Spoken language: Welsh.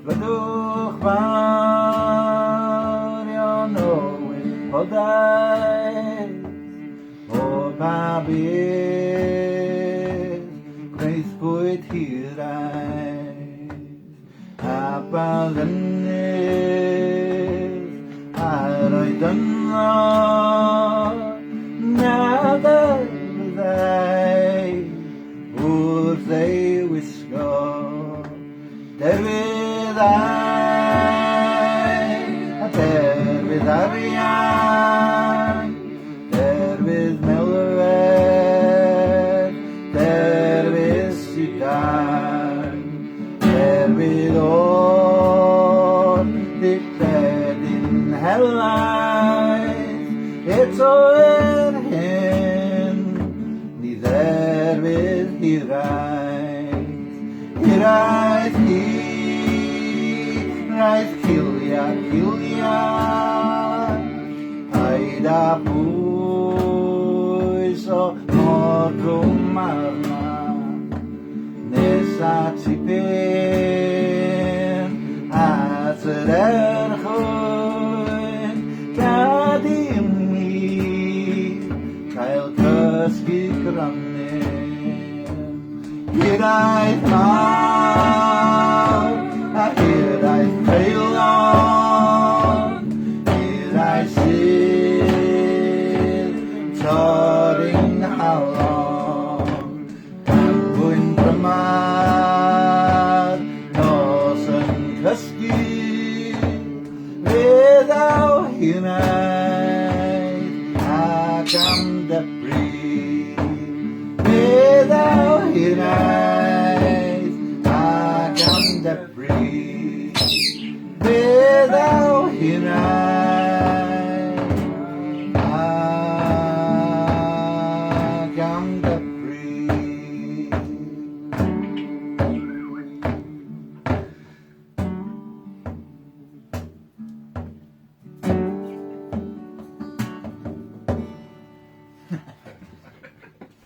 Dwedwch fawr iawn o wybodaeth o pa beth gwneithbwyd hiraeth a badd ynys a'r oed yno nad byddai wrth ei wisgo derfydd a derfydd arian, derfydd melwedd, derfydd sidan, derfydd o'r dicledyn helaeth, eto hyn, ni dderfydd hiraeth, hiraeth hiraeth cilia, paid a bwys o mor drwm arna, nes at I ben at yr erchwyn, gad I mi cael cysgu grannu, hiraeth mawr a hiraeth peilon, hiraeth sydd torri'n halon, gan fwyn drymar nos yn cysgu, fe ddaw hiraeth ac am debri, fe ddaw hiraeth ac am debri, fe ddaw hiraeth